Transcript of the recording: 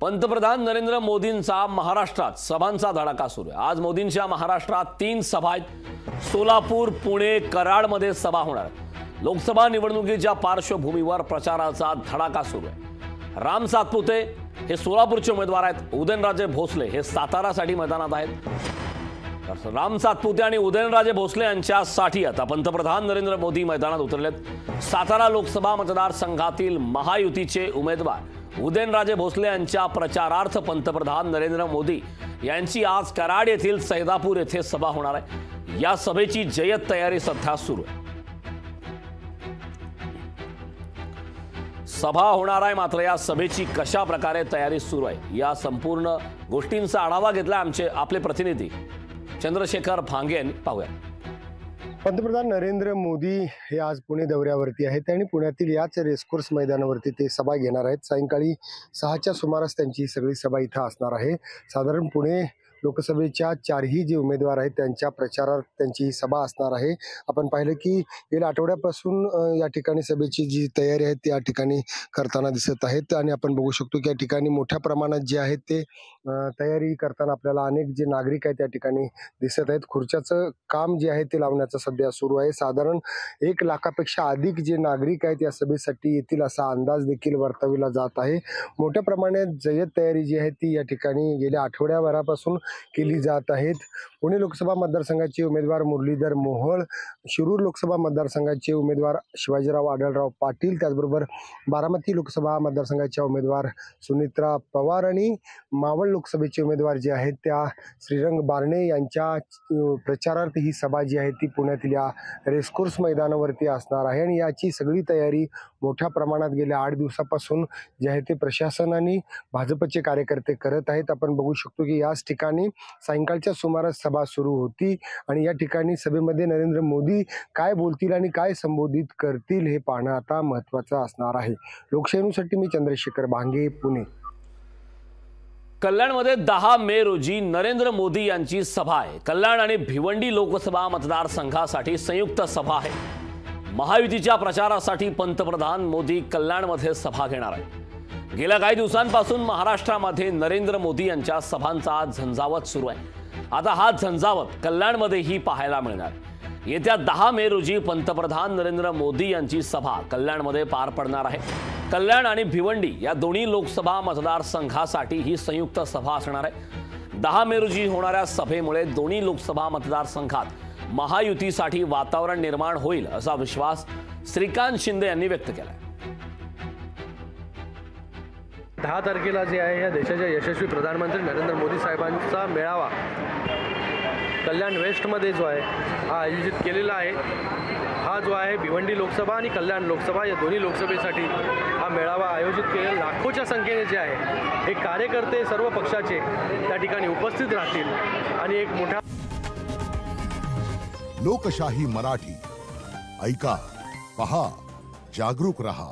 पंतप्रधान नरेंद्र मोदींचा महाराष्ट्रात सभांचा धडाका सुरू आहे। आज मोदींच्या महाराष्ट्रात 3 सभा आहेत। सोलापूर, पुणे, कराडमध्ये सभा होणार आहेत। लोकसभा निवडणुकीच्या पार्श्वभूमीवर प्रचाराचा धडाका सुरू आहे। राम सातपुते हे सोलापूरचे उमेदवार आहेत। उदयनराजे भोसले हे सातारासाठी मैदानात आहेत। राम सातपुते आणि उदयनराजे भोसले यांच्यासाठी आता पंतप्रधान नरेंद्र मोदी मैदानात उतरलेत। सातारा लोकसभा मतदारसंघातील महायुतीचे उमेदवार उदयनराजे भोसले यांच्या प्रचारार्थ पंतप्रधान नरेंद्र मोदी यांची आज कराड येथील सैदापूर येथे सभा होणार आहे। या सभेची जय्यत तयारी सध्या सुरू आहे। सभा होणार आहे, मात्र या सभेची कशा प्रकारे तयारी सुरू आहे या संपूर्ण गोष्टींचा आढावा घेतला आपले प्रतिनिधी चंद्रशेखर भांगे यांनी। पाहूया। पंतप्रधान नरेंद्र मोदी हे आज पुणे दौऱ्यावरती आहेत आणि पुण्यातील याच रेसकोर्स मैदानावरती ते सभा घेणार आहेत। सायंकाळी 6च्या सुमारास त्यांची सगळी सभा इथं असणार आहे। साधारण पुणे लोकसभेच्या 4ही जे उमेदवार आहेत त्यांच्या प्रचारार्थ त्यांची सभा असणार आहे। आपण पाहिलं की गेल्या आठवड्यापासून या ठिकाणी सभेची जी तयारी आहे ती या ठिकाणी करताना दिसत आहेत आणि आपण बघू शकतो की या ठिकाणी मोठ्या प्रमाणात जे आहेत ते तयारी करताना आपल्याला अनेक जे नागरिक आहेत त्या ठिकाणी दिसत आहेत। खुर्च्याचं काम जे आहे ते लावण्याचं सध्या सुरू आहे। साधारण 1 लाखापेक्षा अधिक जे नागरिक आहेत या सभेसाठी येतील असा अंदाज देखील वर्तविला जात आहे। मोठ्या प्रमाणात जय्यत तयारी जी आहे ती या ठिकाणी गेल्या आठवड्याभरापासून केली जात आहेत। पुणे लोकसभा मतदारसंघाचे उमेदवार मुरलीधर मोहोळ, शिरूर लोकसभा मतदारसंघाचे उमेदवार शिवाजीराव आढळराव पाटील, त्याचबरोबर बारामती लोकसभा मतदारसंघाच्या उमेदवार सुनित्रा पवार आणि मावळ लोकसभेचे उमेदवार जे आहेत त्या श्रीरंग बारणे यांच्या प्रचारार्थ ही सभा जी आहे ती पुण्यातील या रेसकोर्स मैदानावरती असणार आहे आणि याची सगळी तयारी मोठ्या प्रमाणात गेल्या 8 दिवसापासून जे आहे ते प्रशासन आणि भाजपचे कार्यकर्ते करत आहेत। आपण बघू शकतो की याच ठिकाणी सायंकाळच्या सुमारास सभा सुरू होती आणि या ठिकाणी सभेमध्ये नरेंद्र मोदी काय बोलतील आणि काय संबोधित करतील हे पाहणं आता महत्त्वाचं असणार आहे। लोकशाहीसाठी मी चंद्रशेखर भांगे, पुणे। कल्याणमध्ये 10 मे रोजी नरेंद्र मोदी यांची सभा आहे। कल्याण आणि भिवंडी लोकसभा मतदारसंघासाठी संयुक्त सभा आहे। महायुतीच्या प्रचारासाठी पंतप्रधान मोदी कल्याणमध्ये सभा घेणार आहेत। गेल्या काही दिवसांपासून महाराष्ट्रामध्ये नरेंद्र मोदी यांच्या सभांचा झंझावत सुरू आहे। आता हा झंझावत कल्याणमध्येही पाहायला मिळणार। येत्या 10 मे रोजी पंतप्रधान नरेंद्र मोदी यांची सभा कल्याणमध्ये पार पडणार आहे। कल्याण आणि भिवंडी या दोन्ही लोकसभा मतदारसंघासाठी ही संयुक्त सभा असणार आहे। 10 मे रोजी होणाऱ्या सभेमुळे दोन्ही लोकसभा मतदारसंघात महायुतीसाठी वातावरण निर्माण होईल असा विश्वास श्रीकांत शिंदे यांनी व्यक्त केला। 10 तारखेला जे आहे या देशाच्या यशस्वी प्रधानमंत्री नरेंद्र मोदी साहेबांचा मेळावा कल्याण वेस्टमध्ये जो आहे हा आयोजित केलेला आहे। हा जो आहे भिवंडी लोकसभा आणि कल्याण लोकसभा या दोन्ही लोकसभेसाठी हा मेळावा आयोजित केलेला। लाखोच्या संख्येने जे आहे हे कार्यकर्ते सर्व पक्षाचे त्या ठिकाणी उपस्थित राहतील आणि एक मोठा लोकशाही मराठी ऐका, पहा, जागरूक रहा।